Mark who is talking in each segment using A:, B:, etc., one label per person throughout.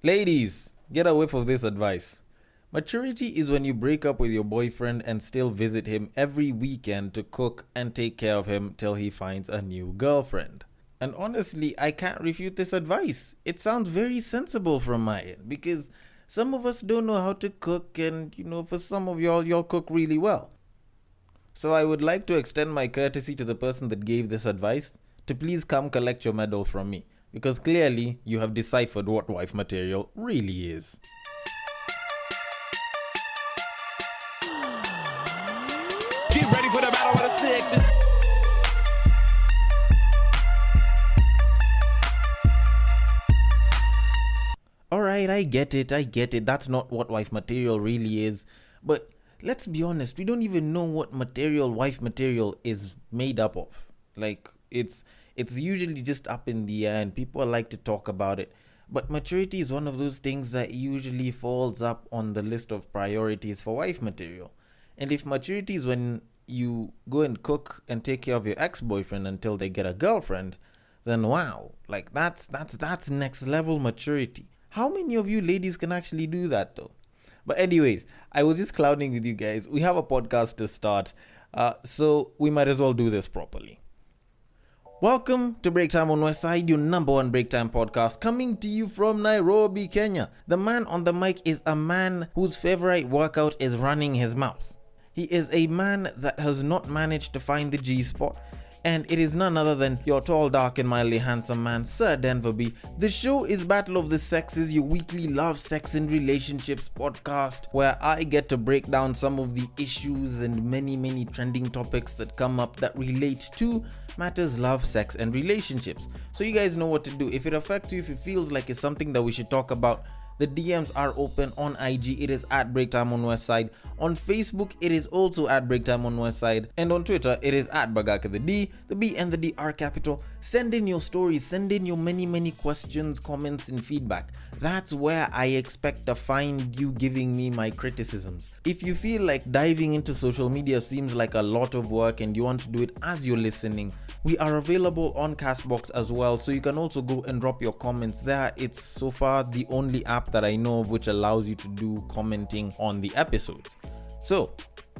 A: Ladies, get a whiff of this advice. Maturity is when you break up with your boyfriend and still visit him every weekend to cook and take care of him till he finds a new girlfriend. And honestly, I can't refute this advice. It sounds very sensible from my end because some of us don't know how to cook, and for some of y'all cook really well. So I would like to extend my courtesy to the person that gave this advice to please come collect your medal from me, because clearly you have deciphered what wife material really is.
B: Get ready for the battle of the sexes.
A: Alright, I get it. That's not what wife material really is. But let's be honest, we don't even know what material wife material is made up of. Like, it's usually just up in the air and people like to talk about it. But maturity is one of those things that usually falls up on the list of priorities for wife material. And if maturity is when you go and cook and take care of your ex-boyfriend until they get a girlfriend, then wow, like that's next level maturity. How many of you ladies can actually do that though? But anyways, I was just clowning with you guys. We have a podcast to start, so we might as well do this properly. Welcome to Break Time on Westside, your number one break time podcast, coming to you from Nairobi, Kenya. The man on the mic is a man whose favorite workout is running his mouth. He is a man that has not managed to find the G-spot, and it is none other than your tall, dark, and mildly handsome man, Sir Denver B. The show is Battle of the Sexes, your weekly love, sex, and relationships podcast, where I get to break down some of the issues and many trending topics that come up that relate to matters love, sex, and relationships. So you guys know what to do. If it affects you, if it feels like it's something that we should talk about, the DMs are open. On IG, it is at Breaktime on Westside. On Facebook, it is also at Breaktime on Westside. And on Twitter, it is at Bagaka the D. The B and the D are capital. Send in your stories. Send in your many questions, comments, and feedback. That's where I expect to find you giving me my criticisms. If you feel like diving into social media seems like a lot of work and you want to do it as you're listening, we are available on Castbox as well, so you can also go and drop your comments there. It's so far the only app that I know of which allows you to do commenting on the episodes. So,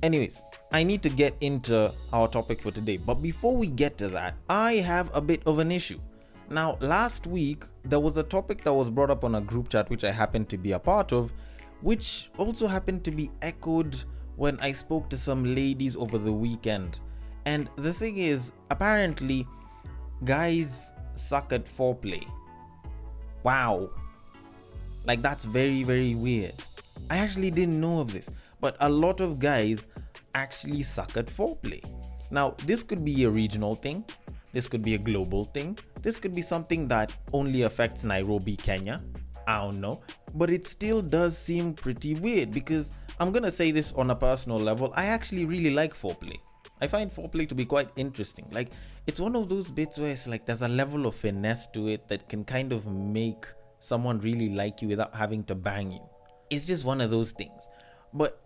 A: anyways, I need to get into our topic for today. But before we get to that, I have a bit of an issue. Now, last week, there was a topic that was brought up on a group chat which I happened to be a part of, which also happened to be echoed when I spoke to some ladies over the weekend. And the thing is, apparently, guys suck at foreplay. Wow. Like, that's very weird. I actually didn't know of this, but a lot of guys actually suck at foreplay. Now, this could be a regional thing. This could be a global thing. This could be something that only affects Nairobi, Kenya. I don't know. But it still does seem pretty weird because I'm going to say this on a personal level. I actually really like foreplay. I find foreplay to be quite interesting. Like, it's one of those bits where it's like there's a level of finesse to it that can kind of make someone really like you without having to bang you. It's just one of those things. But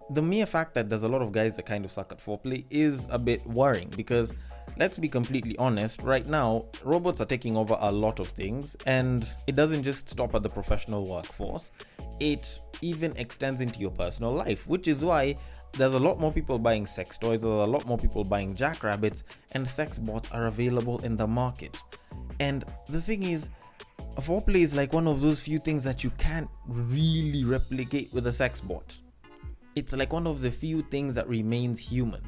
A: the mere fact that there's a lot of guys that kind of suck at foreplay is a bit worrying because, let's be completely honest, right now robots are taking over a lot of things, and it doesn't just stop at the professional workforce. It even extends into your personal life, which is why there's a lot more people buying sex toys, there's a lot more people buying jackrabbits, and sex bots are available in the market. And the thing is, foreplay is like one of those few things that you can't really replicate with a sex bot. It's like one of the few things that remains human,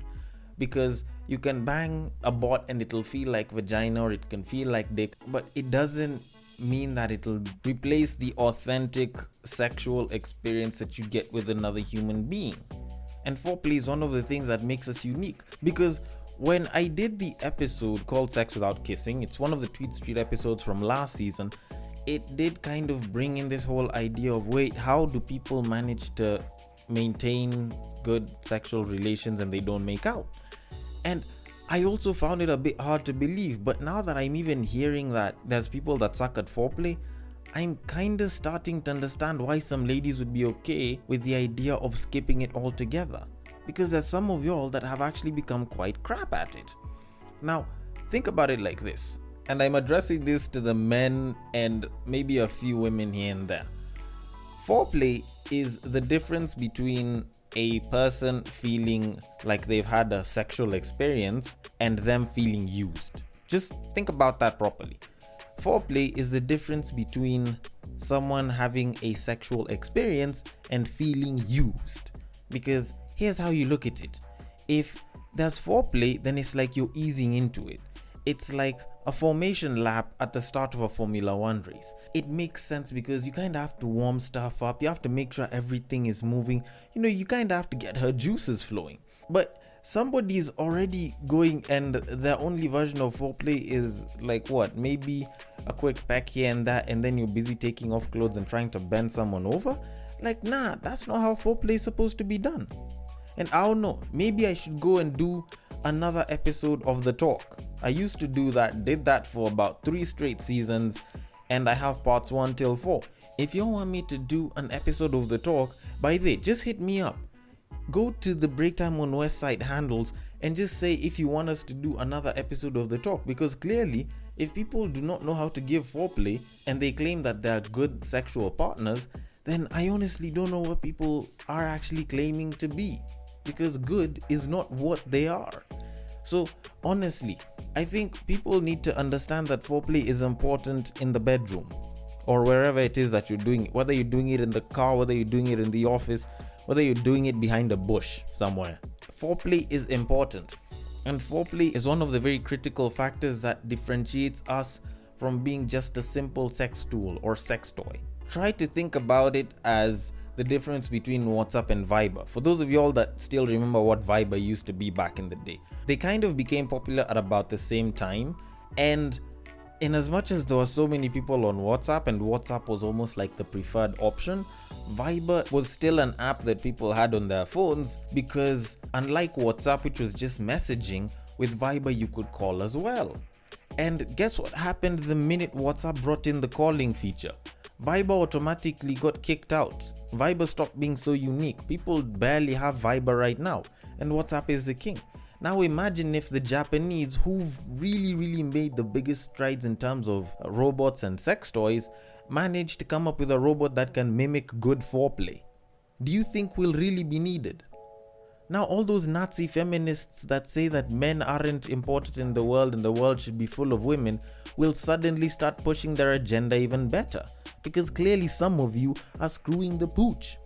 A: because you can bang a bot and it'll feel like vagina or it can feel like dick, but it doesn't mean that it'll replace the authentic sexual experience that you get with another human being. And foreplay is one of the things that makes us unique, because when I did the episode called Sex Without Kissing, it's one of the Tweet Street episodes from last season, it did kind of bring in this whole idea of, wait, how do people manage to maintain good sexual relations and they don't make out? And I also found it a bit hard to believe, but now that I'm even hearing that there's people that suck at foreplay, I'm kind of starting to understand why some ladies would be okay with the idea of skipping it altogether. Because there's some of y'all that have actually become quite crap at it. Now, think about it like this, and I'm addressing this to the men and maybe a few women here and there. Foreplay is the difference between a person feeling like they've had a sexual experience and them feeling used. Just think about that properly. Foreplay is the difference between someone having a sexual experience and feeling used. Because here's how you look at it. If there's foreplay, then it's like you're easing into it. It's like a formation lap at the start of a Formula 1 race. It makes sense because you kind of have to warm stuff up. You have to make sure everything is moving. You kind of have to get her juices flowing. But somebody's already going and their only version of foreplay is like what? Maybe a quick peck here and that, and then you're busy taking off clothes and trying to bend someone over? Like, nah, that's not how foreplay is supposed to be done. And I don't know, maybe I should go and do another episode of The Talk. I used to do that, did that for about 3 straight seasons, and I have parts 1 till 4. If you want me to do an episode of The Talk, by the way, just hit me up. Go to the Break Time on West side handles and just say if you want us to do another episode of The Talk, because clearly, if people do not know how to give foreplay and they claim that they're good sexual partners, then I honestly don't know what people are actually claiming to be, because good is not what they are. So honestly, I think people need to understand that foreplay is important in the bedroom or wherever it is that you're doing it, whether you're doing it in the car, whether you're doing it in the office, whether you're doing it behind a bush somewhere. Foreplay is important, and foreplay is one of the very critical factors that differentiates us from being just a simple sex tool or sex toy. Try to think about it as the difference between WhatsApp and Viber. For those of y'all that still remember what Viber used to be back in the day, they kind of became popular at about the same time, and in as much as there were so many people on WhatsApp and WhatsApp was almost like the preferred option, Viber was still an app that people had on their phones, because unlike WhatsApp, which was just messaging, with Viber you could call as well. And guess what happened the minute WhatsApp brought in the calling feature? Viber automatically got kicked out. Viber stopped being so unique. People barely have Viber right now, and WhatsApp is the king. Now imagine if the Japanese, who've really made the biggest strides in terms of robots and sex toys, managed to come up with a robot that can mimic good foreplay. Do you think we'll really be needed? Now all those Nazi feminists that say that men aren't important in the world and the world should be full of women will suddenly start pushing their agenda even better, because clearly some of you are screwing the pooch.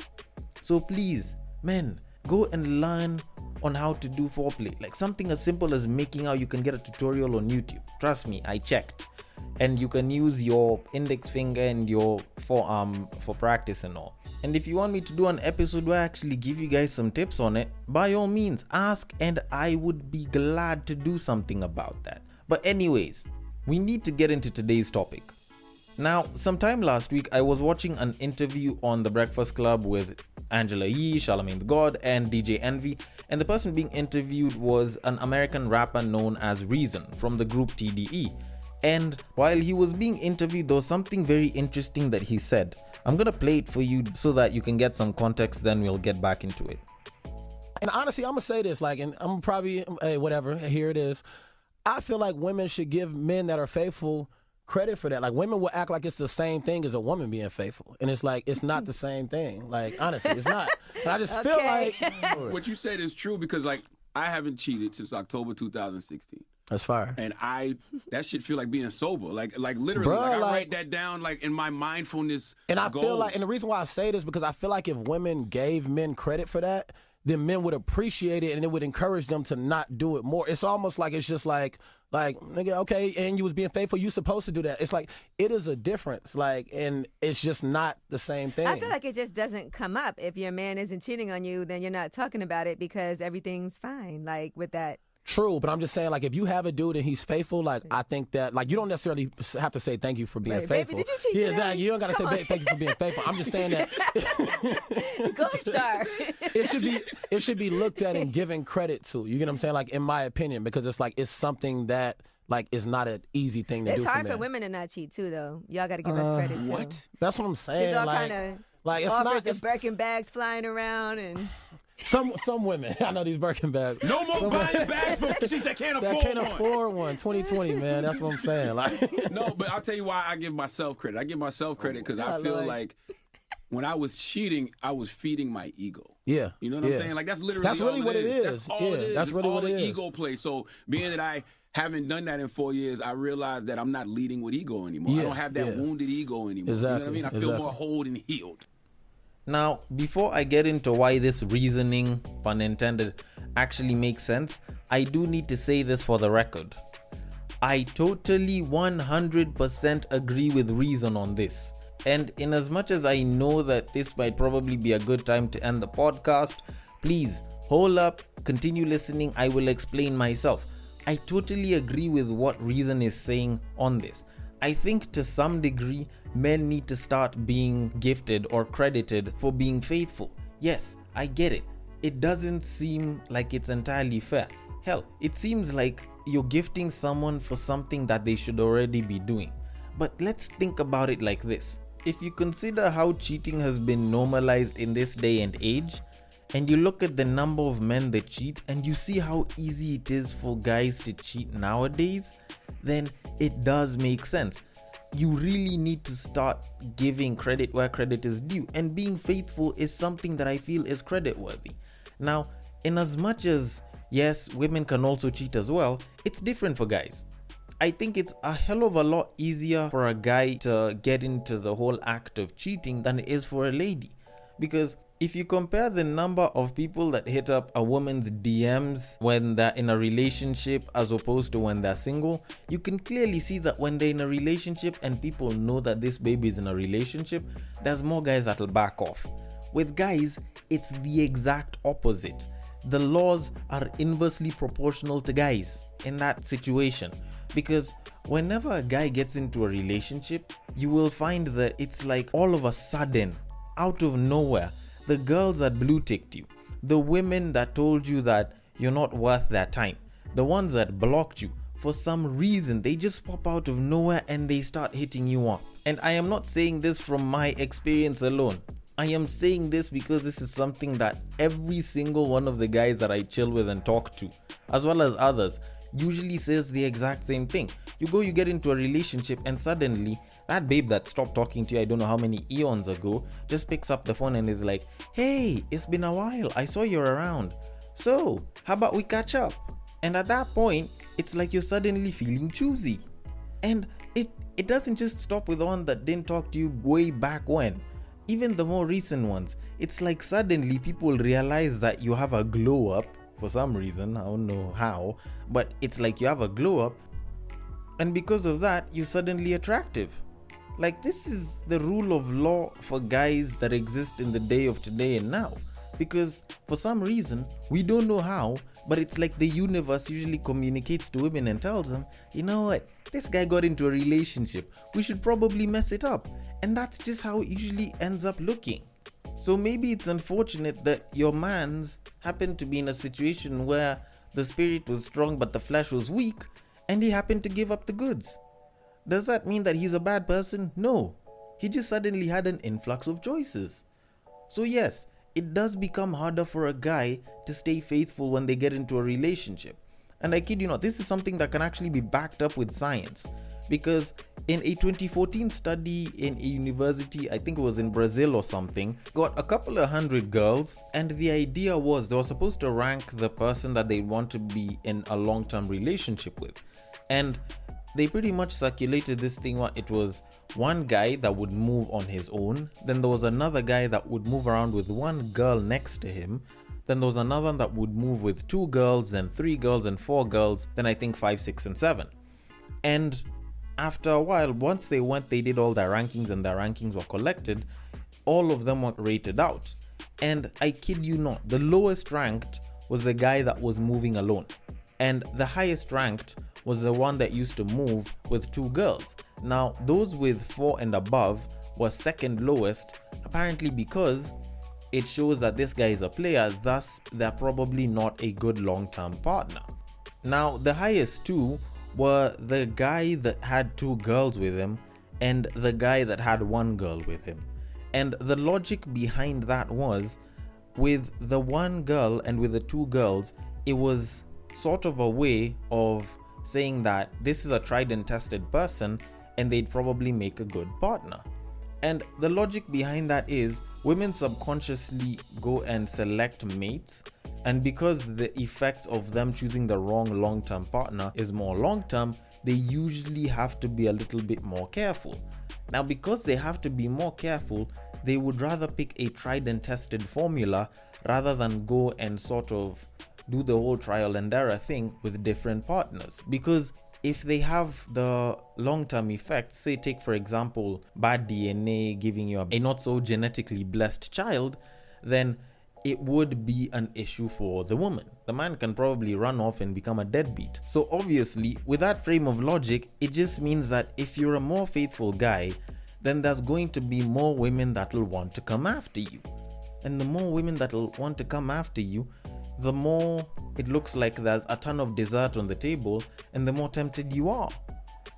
A: So please, men, go and learn on how to do foreplay. Like something as simple as making how you can get a tutorial on YouTube. Trust me, I checked. And you can use your index finger and your forearm for practice and all. And if you want me to do an episode where I actually give you guys some tips on it, by all means ask and I would be glad to do something about that. But anyways, we need to get into today's topic. Now, sometime last week, I was watching an interview on The Breakfast Club with Angela Yee, Charlamagne the God, and DJ Envy, and the person being interviewed was an American rapper known as Reason from the group TDE. And while he was being interviewed, there was something very interesting that he said. I'm gonna play it for you so that you can get some context, then we'll get back into it.
C: And honestly, I'm gonna say this, and I'm probably, hey, whatever, here it is. I feel like women should give men that are faithful credit for that. Like, women will act like it's the same thing as a woman being faithful, and it's like it's not the same thing. Like, honestly, it's not. And I just feel like
D: what you said is true, because like I haven't cheated since October 2016.
C: That's fire.
D: And that shit feel like being sober. Like literally,
C: Bruh,
D: I write that down like in my mindfulness
C: and I
D: goals.
C: feel like, and the reason why I say this because I feel like if women gave men credit for that, then men would appreciate it and it would encourage them to not do it more. It's almost like it's just like nigga, okay, and you was being faithful, you supposed to do that. It's like it is a difference, and it's just not the same thing.
E: I feel like it just doesn't come up. If your man isn't cheating on you, then you're not talking about it because everything's fine. Like with that.
C: True, but I'm just saying, like, if you have a dude and he's faithful, like, I think that, like, you don't necessarily have to say thank you for being faithful.
E: Baby, did you cheat
C: Yeah,
E: today?
C: exactly. You don't got to say thank you for being faithful. I'm just saying that
E: Gold star.
C: it should be looked at and given credit to. You get what I'm saying? Like, in my opinion, because it's like it's something that like is not an easy thing to do.
E: It's hard
C: for
E: for women to not cheat too, though. Y'all got to give us credit too.
D: What?
C: That's what I'm saying.
E: There's all
C: like,
E: kind of
C: like it's
E: offers
C: not.
E: of
C: It's,
E: Birkin bags flying around and.
C: some women, I know these Birkin bags.
D: No more buying bags for chicks that can't
C: afford one. 2020, man. That's what I'm saying. Like,
D: No, but I'll tell you why I give myself credit. I give myself credit because I feel
E: Lord.
D: like when I was cheating, I was feeding my ego.
C: Yeah.
D: You know what I'm saying? Like that's literally
C: That's really
D: all
C: what it is.
D: That's all it is.
C: That's
D: It's
C: really
D: all
C: what it
D: an
C: is.
D: ego play. So being that I haven't done that in 4 years, I realized that I'm not leading with ego anymore.
C: Yeah,
D: I don't have that
C: yeah.
D: wounded ego anymore. You know what I mean? I feel more whole and healed.
A: Now, before I get into why this reasoning, pun intended, actually makes sense, I do need to say this for the record. I totally 100% agree with Reason on this. And in as much as I know that this might probably be a good time to end the podcast, please hold up, continue listening, I will explain myself. I totally agree with what Reason is saying on this. I think to some degree, men need to start being gifted or credited for being faithful. Yes, I get it. It doesn't seem like it's entirely fair. Hell, it seems like you're gifting someone for something that they should already be doing. But let's think about it like this. If you consider how cheating has been normalized in this day and age, and you look at the number of men that cheat and you see how easy it is for guys to cheat nowadays, then it does make sense. You really need to start giving credit where credit is due, and being faithful is something that I feel is creditworthy. Now, in as much as yes, women can also cheat as well, it's different for guys. I think it's a hell of a lot easier for a guy to get into the whole act of cheating than it is for a lady. Because if you compare the number of people that hit up a woman's DMs when they're in a relationship as opposed to when they're single, you can clearly see that when they're in a relationship and people know that this baby is in a relationship, there's more guys that'll back off. With guys, it's the exact opposite. The laws are inversely proportional to guys in that situation, because whenever a guy gets into a relationship, you will find that it's like all of a sudden, out of nowhere, the girls that blue ticked you, the women that told you that you're not worth their time, the ones that blocked you, for some reason they just pop out of nowhere and they start hitting you up. And I am not saying this from my experience alone. I am saying this because this is something that every single one of the guys that I chill with and talk to, as well as others, usually says the exact same thing. You get into a relationship and suddenly that babe that stopped talking to you, I don't know how many eons ago, just picks up the phone and is like, hey, it's been a while, I saw you're around. So, how about we catch up? And at that point, it's like you're suddenly feeling choosy. And it doesn't just stop with the one that didn't talk to you way back when. Even the more recent ones, it's like suddenly people realize that you have a glow up for some reason, I don't know how, but it's like you have a glow up, and because of that, you're suddenly attractive. Like, this is the rule of law for guys that exist in the day of today and now. Because for some reason, we don't know how, but it's like the universe usually communicates to women and tells them, you know what, this guy got into a relationship, we should probably mess it up. And that's just how it usually ends up looking. So maybe it's unfortunate that your mans happened to be in a situation where the spirit was strong but the flesh was weak, and he happened to give up the goods. Does that mean that he's a bad person? No. He just suddenly had an influx of choices. So yes, it does become harder for a guy to stay faithful when they get into a relationship. And I kid you not, this is something that can actually be backed up with science. Because in a 2014 study in a university, I think it was in Brazil or something, got a couple of hundred girls, and the idea was they were supposed to rank the person that they want to be in a long-term relationship with. And they pretty much circulated this thing where it was one guy that would move on his own, then there was another guy that would move around with one girl next to him, then there was another that would move with 2 girls, then 3 girls and 4 girls, then I think 5, 6 and 7. And after a while, once they went, they did all their rankings and their rankings were collected, all of them were rated out. And I kid you not, the lowest ranked was the guy that was moving alone. And the highest ranked was the one that used to move with 2 girls. Now, those with 4 and above was second lowest, apparently because it shows that this guy is a player, thus they're probably not a good long-term partner. Now, the highest 2 were the guy that had 2 girls with him and the guy that had 1 girl with him. And the logic behind that was, with the 1 girl and with the 2 girls, it was sort of a way of saying that this is a tried and tested person and they'd probably make a good partner. And the logic behind that is women subconsciously go and select mates, and because the effects of them choosing the wrong long-term partner is more long-term, they usually have to be a little bit more careful. Now, because they have to be more careful, they would rather pick a tried and tested formula rather than go and sort of do the whole trial and error thing with different partners. Because if they have the long-term effects, say take for example bad DNA giving you a not so genetically blessed child, then it would be an issue for the woman. The man can probably run off and become a deadbeat. So obviously, with that frame of logic, it just means that if you're a more faithful guy, then there's going to be more women that'll want to come after you. And the more women that'll want to come after you, the more it looks like there's a ton of dessert on the table, and the more tempted you are.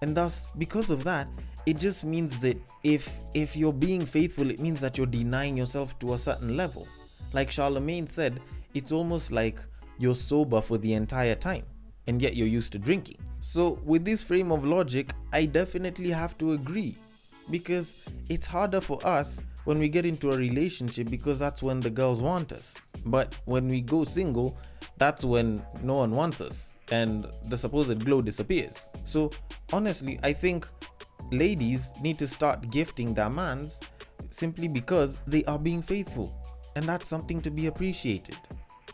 A: And thus, because of that, it just means that if you're being faithful, it means that you're denying yourself to a certain level. Like Charlemagne said, it's almost like you're sober for the entire time, and yet you're used to drinking. So with this frame of logic, I definitely have to agree, because it's harder for us when we get into a relationship, because that's when the girls want us. But when we go single, that's when no one wants us and the supposed glow disappears. So honestly, I think ladies need to start gifting their mans simply because they are being faithful, and that's something to be appreciated.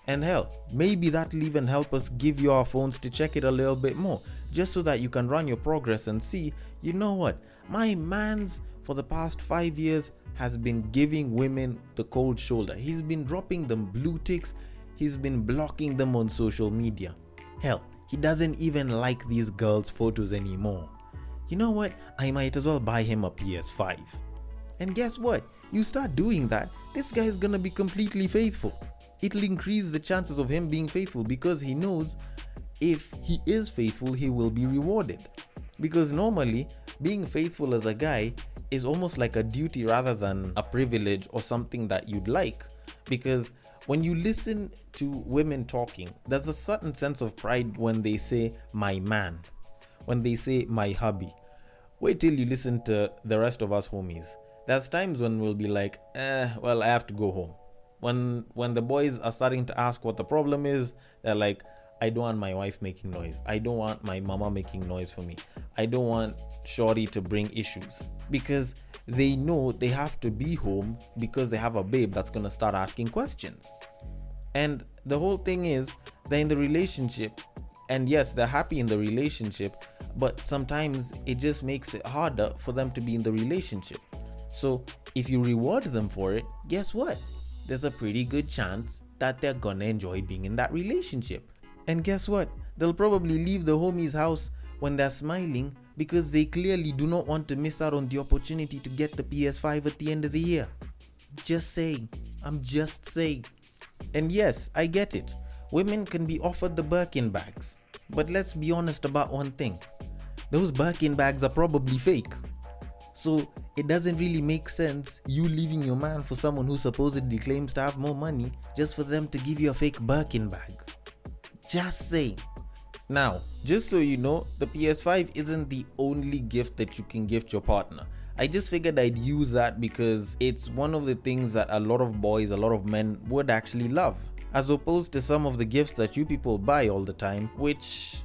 A: And hell, maybe that'll even help us give you our phones to check it a little bit more, just so that you can run your progress and see, you know what, my man's for the past 5 years has been giving women the cold shoulder. He's been dropping them blue ticks. He's been blocking them on social media. Hell, he doesn't even like these girls' photos anymore. You know what? I might as well buy him a PS5. And guess what? You start doing that, this guy is gonna be completely faithful. It'll increase the chances of him being faithful, because he knows if he is faithful, he will be rewarded. Because normally, being faithful as a guy is almost like a duty rather than a privilege or something that you'd like. Because when you listen to women talking, there's a certain sense of pride when they say my man, when they say my hubby. Wait till you listen to the rest of us homies. There's times when we'll be like, well, I have to go home. When the boys are starting to ask what the problem is, they're like, I don't want my wife making noise. I don't want my mama making noise for me. I don't want shorty to bring issues. Because they know they have to be home because they have a babe that's going to start asking questions. And the whole thing is, they're in the relationship. And yes, they're happy in the relationship. But sometimes it just makes it harder for them to be in the relationship. So if you reward them for it, guess what? There's a pretty good chance that they're gonna enjoy being in that relationship. And guess what? They'll probably leave the homie's house when they're smiling, because they clearly do not want to miss out on the opportunity to get the PS5 at the end of the year. Just saying. I'm just saying. And yes, I get it. Women can be offered the Birkin bags. But let's be honest about one thing. Those Birkin bags are probably fake. So it doesn't really make sense you leaving your man for someone who supposedly claims to have more money just for them to give you a fake Birkin bag. Just saying. Now, just so you know, the PS5 isn't the only gift that you can gift your partner. I just figured I'd use that because it's one of the things that a lot of boys, a lot of men would actually love, as opposed to some of the gifts that you people buy all the time, which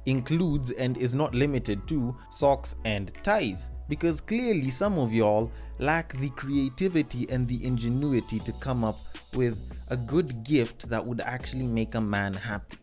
A: includes and is not limited to socks and ties, because clearly some of y'all lack the creativity and the ingenuity to come up with a good gift that would actually make a man happy.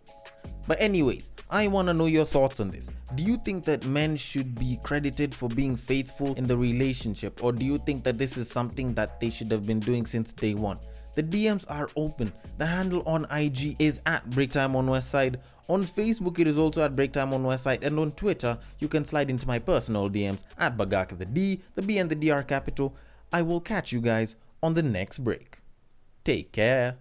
A: But anyways, I want to know your thoughts on this. Do you think that men should be credited for being faithful in the relationship, or do you think that this is something that they should have been doing since day one? The DMs are open. The handle on IG is at Breaktime on Westside. On Facebook, it is also at Breaktime on Westside. And on Twitter, you can slide into my personal DMs at Bagaka the D, the B and the D are capital. I will catch you guys on the next break. Take care.